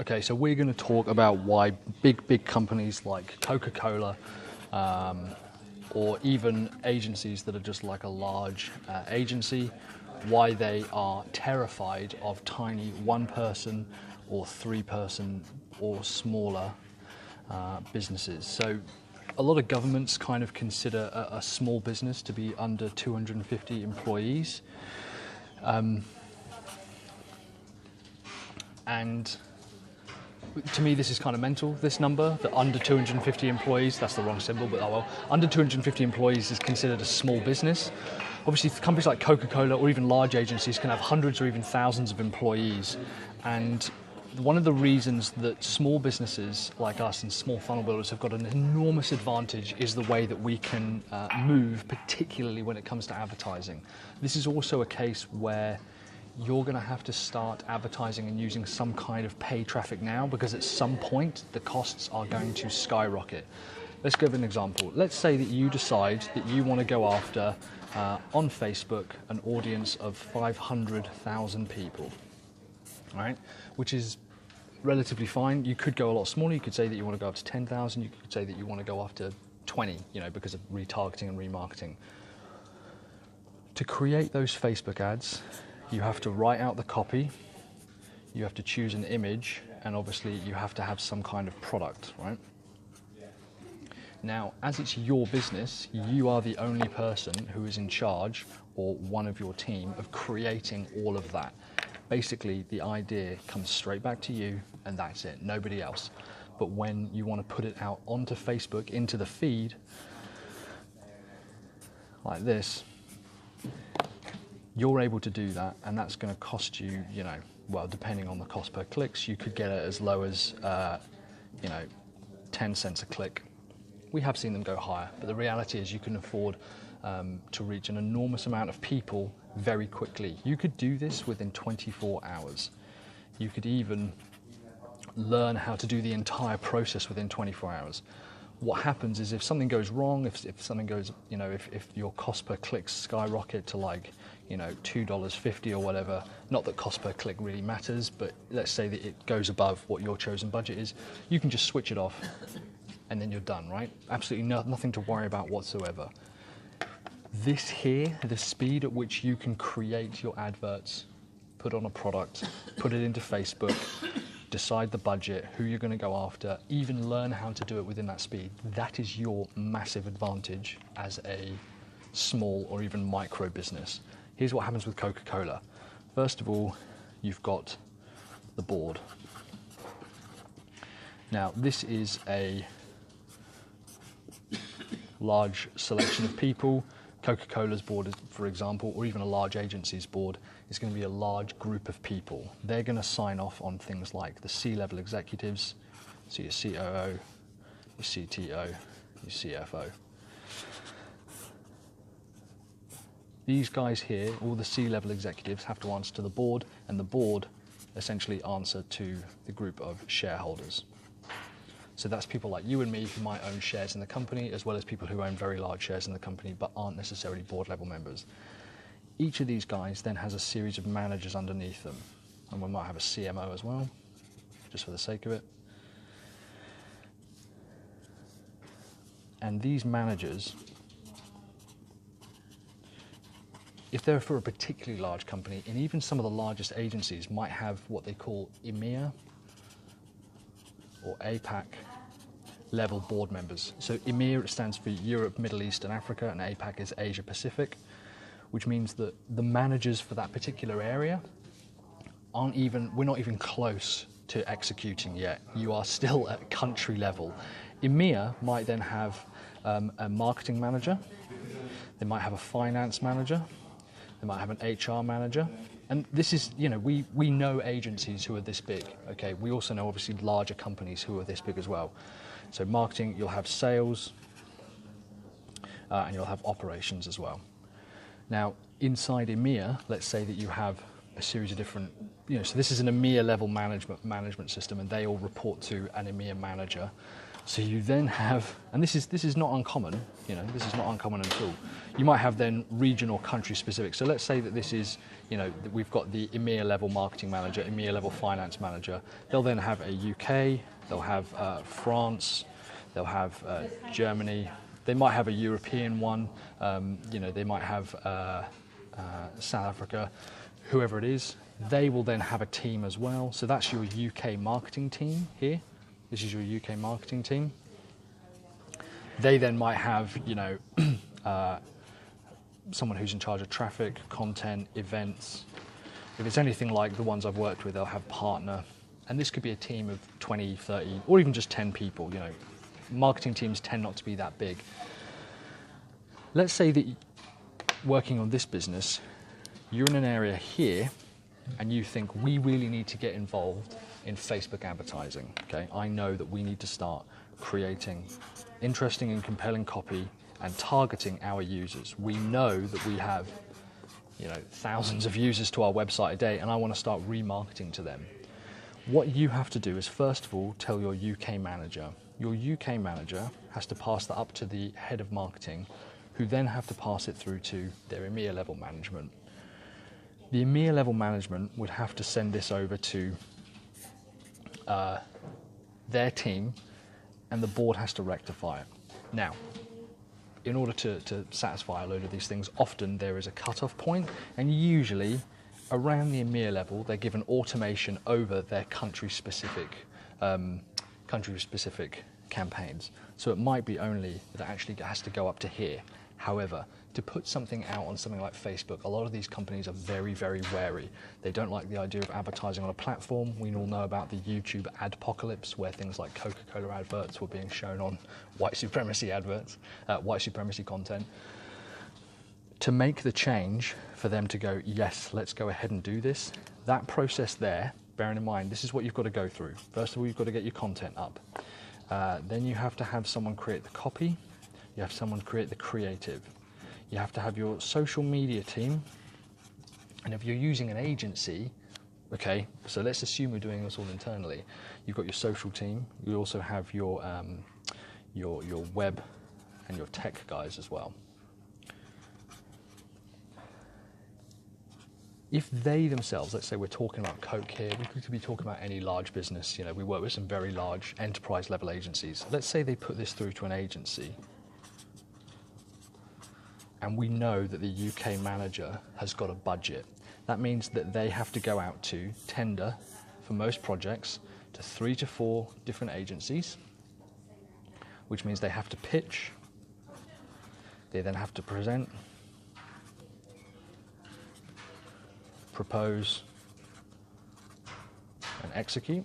Okay, so we're going to talk about why big companies like Coca-Cola or even agencies that are just like a large agency, why they are terrified of tiny one-person or three-person or smaller businesses. So a lot of governments kind of consider a small business to be under 250 employees. And to me, this is kind of mental, this number, that under 250 employees, that's the wrong symbol, but oh well, under 250 employees is considered a small business. Obviously, companies like Coca-Cola or even large agencies can have hundreds or even thousands of employees. And one of the reasons that small businesses like us and small funnel builders have got an enormous advantage is the way that we can move, particularly when it comes to advertising. This is also a case where you're going to have to start advertising and using some kind of paid traffic now, because at some point the costs are going to skyrocket. Let's give an example. Let's say that you decide that you want to go after, on Facebook, an audience of 500,000 people, right? Which is relatively fine. You could go a lot smaller. You could say that you want to go up to 10,000. You could say that you want to go after 20, because of retargeting and remarketing. To create those Facebook ads, you have to write out the copy, you have to choose an image, and obviously you have to have some kind of product, right? Now, as it's your business, you are the only person who is in charge, or one of your team, of creating all of that. Basically, the idea comes straight back to you, and that's it, nobody else. But when you want to put it out onto Facebook, into the feed, like this, you're able to do that, and that's going to cost you, well, depending on the cost per clicks, you could get it as low as, 10 cents a click. We have seen them go higher, but the reality is you can afford to reach an enormous amount of people very quickly. You could do this within 24 hours. You could even learn how to do the entire process within 24 hours. What happens is if something goes wrong, if something goes, if your cost per click skyrocket to like, $2.50 or whatever, not that cost per click really matters, but let's say that it goes above what your chosen budget is, you can just switch it off and then you're done, right? Absolutely nothing to worry about whatsoever. This here, the speed at which you can create your adverts, put on a product, put it into Facebook, decide the budget, who you're going to go after, even learn how to do it within that speed. That is your massive advantage as a small or even micro business. Here's what happens with Coca-Cola. First of all, you've got the board. Now, this is a large selection of people. Coca-Cola's board, for example, or even a large agency's board, is going to be a large group of people. They're going to sign off on things like the C-level executives, so your COO, your CTO, your CFO. These guys here, all the C-level executives, have to answer to the board, and the board essentially answer to the group of shareholders. So that's people like you and me who might own shares in the company, as well as people who own very large shares in the company but aren't necessarily board level members. Each of these guys then has a series of managers underneath them, and we might have a CMO as well, just for the sake of it. And these managers, if they're for a particularly large company, and even some of the largest agencies might have what they call EMEA or APAC level board members. So EMEA stands for Europe, Middle East and Africa, and APAC is Asia Pacific, which means that the managers for that particular area we're not even close to executing yet. You are still at country level. EMEA might then have a marketing manager, they might have a finance manager, they might have an HR manager. And this is, we know agencies who are this big, okay? We also know obviously larger companies who are this big as well. So marketing, you'll have sales, and you'll have operations as well. Now, inside EMEA, let's say that you have a series of different, so this is an EMEA level management system, and they all report to an EMEA manager. So you then have, and this is not uncommon, you know, this is not uncommon at all. You might have then region or country specific. So let's say that this is, you know, that we've got the EMEA level marketing manager, EMEA level finance manager. They'll then have a UK, they'll have France, they'll have Germany. They might have a European one, you know, they might have South Africa, whoever it is. They will then have a team as well. So that's your UK marketing team here. This is your UK marketing team. They then might have, you know, someone who's in charge of traffic, content, events. If it's anything like the ones I've worked with, they'll have partner. And this could be a team of 20, 30, or even just 10 people, you know. Marketing teams tend not to be that big. Let's say that working on this business, you're in an area here and you think we really need to get involved in Facebook advertising, okay? I know that we need to start creating interesting and compelling copy and targeting our users. We know that we have, you know, thousands of users to our website a day, and I want to start remarketing to them. What you have to do is, first of all, tell your UK manager. Your UK manager has to pass that up to the head of marketing, who then have to pass it through to their EMEA level management. The EMEA level management would have to send this over to their team, and the board has to rectify it. Now, in order to satisfy a load of these things, often there is a cut-off point, and usually around the EMEA level, they're given automation over their country-specific campaigns. So it might be only that actually has to go up to here. However, to put something out on something like Facebook, a lot of these companies are very, very wary. They don't like the idea of advertising on a platform. We all know about the YouTube adpocalypse, where things like Coca-Cola adverts were being shown on white supremacy adverts, white supremacy content. To make the change for them to go, yes, let's go ahead and do this, that process there, bearing in mind, this is what you've got to go through. First of all, you've got to get your content up. Then you have to have someone create the copy. You have someone create the creative. You have to have your social media team. And if you're using an agency, okay, so let's assume we're doing this all internally. You've got your social team. You also have your web and your tech guys as well. If they themselves, let's say we're talking about Coke here, we could be talking about any large business, you know, we work with some very large enterprise level agencies. Let's say they put this through to an agency, and we know that the UK manager has got a budget. That means that they have to go out to tender for most projects to 3 to 4 different agencies, which means they have to pitch, they then have to present, propose, and execute.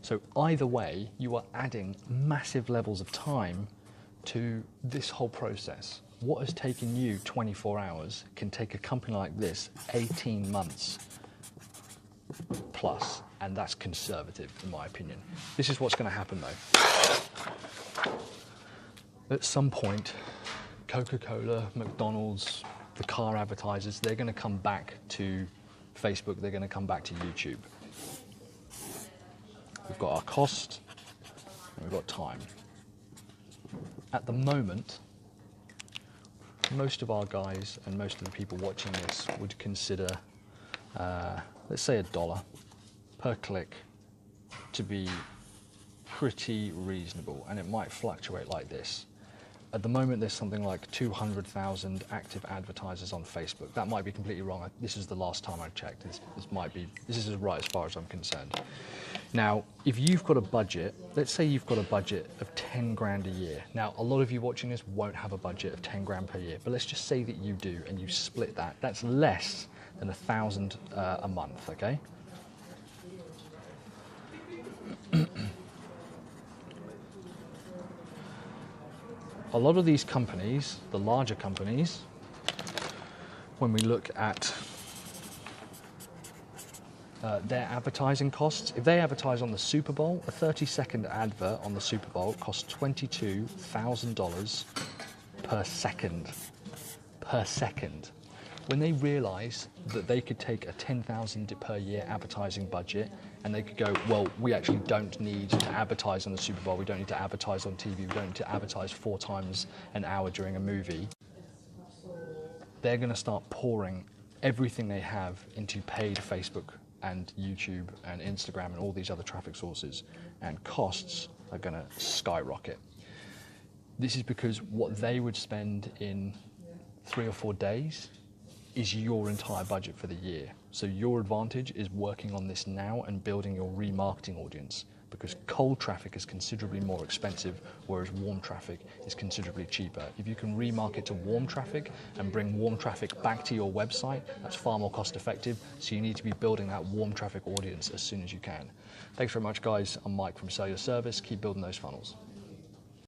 So either way, you are adding massive levels of time to this whole process. What has taken you 24 hours can take a company like this 18 months plus, and that's conservative in my opinion. This is what's going to happen though. At some point, Coca-Cola, McDonald's, the car advertisers, they're going to come back to Facebook, they're going to come back to YouTube. We've got our cost, and we've got time. At the moment, most of our guys and most of the people watching this would consider, let's say $1 per click to be pretty reasonable, and it might fluctuate like this. At the moment, there's something like 200,000 active advertisers on Facebook. That might be completely wrong. This is the last time I checked. This is right as far as I'm concerned. Now, if you've got a budget, let's say you've got a budget of 10 grand a year. Now, a lot of you watching this won't have a budget of 10 grand per year, but let's just say that you do and you split that. That's less than 1,000 a month, okay? A lot of these companies, the larger companies, when we look at their advertising costs, if they advertise on the Super Bowl, a 30-second advert on the Super Bowl costs $22,000 per second. Per second. When they realise that they could take a 10,000 per year advertising budget and they could go, well, we actually don't need to advertise on the Super Bowl, we don't need to advertise on TV, we don't need to advertise 4 times an hour during a movie, they're going to start pouring everything they have into paid Facebook and YouTube and Instagram and all these other traffic sources, and costs are going to skyrocket. This is because what they would spend in 3 or 4 days is your entire budget for the year. So your advantage is working on this now and building your remarketing audience, because cold traffic is considerably more expensive, whereas warm traffic is considerably cheaper. If you can remarket to warm traffic and bring warm traffic back to your website, that's far more cost effective. So you need to be building that warm traffic audience as soon as you can. Thanks very much, guys. I'm Mike from Sell Your Service. Keep building those funnels.